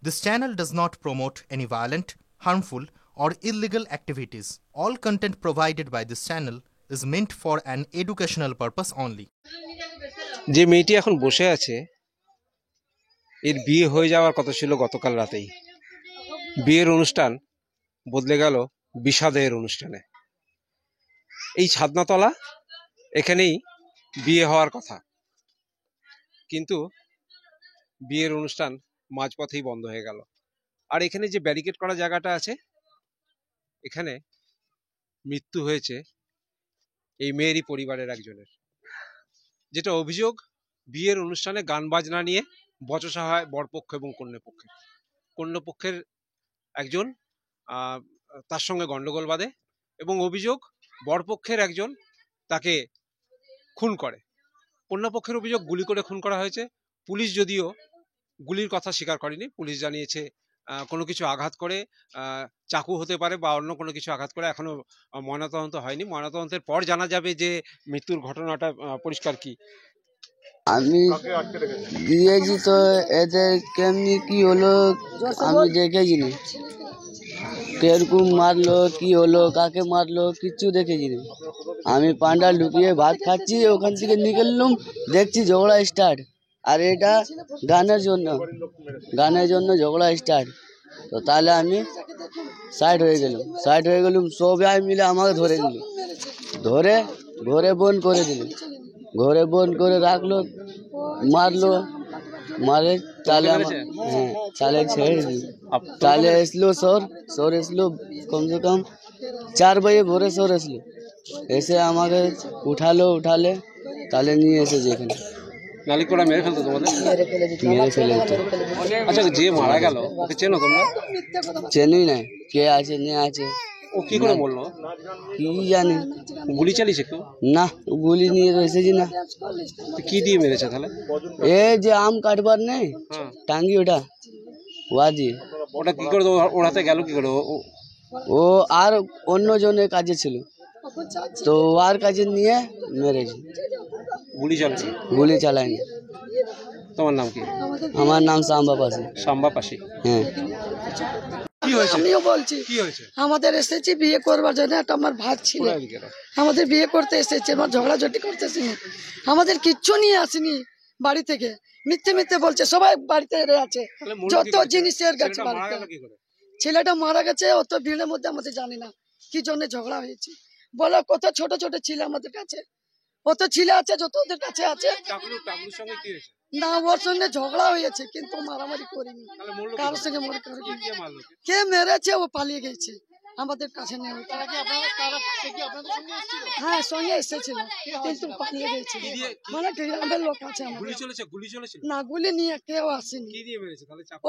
This channel does not promote any violent, harmful, or illegal activities. All content provided by this channel is meant for an educational purpose only. যে মেয়েটি এখন বসে আছে এর বিয়ে হয়ে যাওয়ার কথা ছিল গতকাল রাতেই। বিয়ের অনুষ্ঠান বদলে গেল বিষাদের অনুষ্ঠানে। এই ছাদনাতলা এখানেই বিয়ে হওয়ার কথা, কিন্তু বিয়ের অনুষ্ঠান মাঝপথেই বন্ধ হয়ে গেল। আর এখানে যে ব্যারিকেড করা জায়গাটা আছে, এখানে মৃত্যু হয়েছে এই মেয়েরই পরিবারের একজনের। যেটা অভিযোগ, বিয়ের অনুষ্ঠানে গান বাজনা নিয়ে বচসা হয় বরপক্ষ এবং কন্যাপক্ষের। কন্যাপক্ষের একজন তার সঙ্গে গন্ডগোল বাঁধে এবং অভিযোগ বরপক্ষের একজন তাকে খুন করে। কন্যাপক্ষের অভিযোগ গুলি করে খুন করা হয়েছে। পুলিশ যদিও গুলির কথা স্বীকার করেনি, পুলিশ জানিয়েছে কোনো কিছু আঘাত করে, চাকু হতে পারে বা অন্য কোনো কিছু আঘাত করে। এখনো ময়নাতদন্ত হয়নি, ময়নাতদন্তের পর জানা যাবে যে মৃত্যুর ঘটনাটা পরিষ্কার কি। আমি দিয়েছি তো এতে কেমনি কি হলো আমি দেখেছি না, কিরকম মারলো, কি হলো, কাকে মারলো, কিচ্ছু দেখেছি না। আমি পান্ডা লুকিয়ে ভাত খাচ্ছি, ওখান থেকে নিকললুম, দেখছি ঝগড়া স্টার্ট। আর এটা গানের জন্য ঝগড়া স্টার্ট। তো তাহলে আমি সাইড হয়ে গেলুম। সবাই মিলে আমাকে ধরে নিল, ধরে ঘরে বন্ধ করে দিল, ঘরে বন্ধ করে রাখলো, মারলো, মারে তাহলে হ্যাঁ তাহলে ছেড়ে দিল। তাহলে এসলো সর এসলো, কমসে কম 4 बजे ভোরে সর এসলো, এসে আমাকে উঠালে তাহলে নিয়ে এসেছে এখানে। নালি করে মেরে ফেলতো তোমাদের? মেরে ফেলে দিত। আচ্ছা, যে মারা গেল ওকে চেনো তোমরা? চেনি না, কে আছে না আছে ও কি করে বললো? কি জানি। গুলি চালিয়েছে কেউ? না, গুলি নিয়ে তো এসেছি না। কি দিয়ে মেরেছে তাহলে? এ যে আম কাটবার নেই টাঙ্গি, ওটা ওয়া দিয়ে। ওটা কি করে ওড়াতে গেল কি করে? ও আর অন্য জনের কাজে ছিল, তো আর কাজে নিয়ে মেরেছে। গুলি চালায়নি। তোমার নাম কি? আমার নাম সাম্বা পাশি। সাম্বা পাশি, হ্যাঁ। আমিও বলছি, আমাদের এসেছি বিয়ে করবার জন্য। একটা আমার ভাত ছিল, আমাদের বিয়ে করতে এসেছে, আমার ঝগড়াঝাটি করতেছি না, আমাদের কিচ্ছু নিয়ে আসেনি বাড়ি থেকে। মিথ্যে বলছে, সবাই বাড়িতে আছে, যত জিনিসের গেছে বাড়িতে। ছেলেটা মারা গেছে, অত ভিড়ের মধ্যে আমাদের জানি না কি জন্য ঝগড়া হয়েছে। বলো কত ছোট ছোট ছিল আমাদের কাছে, অত ছেলে আছে যত ওদের কাছে আছে না। ওর সঙ্গে ঝগড়া হয়েছে, কিন্তু মারামারি করিনি, কারোর সঙ্গে কে মেরেছে ও পালিয়ে গেছে, আমাদের কাছে নেই। হ্যাঁ, সঙ্গে এসেছিল কিন্তু পালিয়ে গেছে। মানে গ্রামের লোক আছে না, গুলি নিয়ে কেউ আসেনি।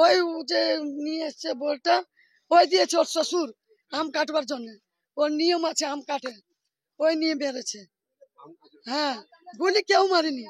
ওই যে নিয়ে এসছে বলটা, ওই দিয়েছে ওর শ্বশুর আম কাটবার জন্য, ওর নিয়ম আছে আম কাটে, ওই নিয়ে বেড়েছে। হ্যাঁ, গুলি কেউ মারেনি।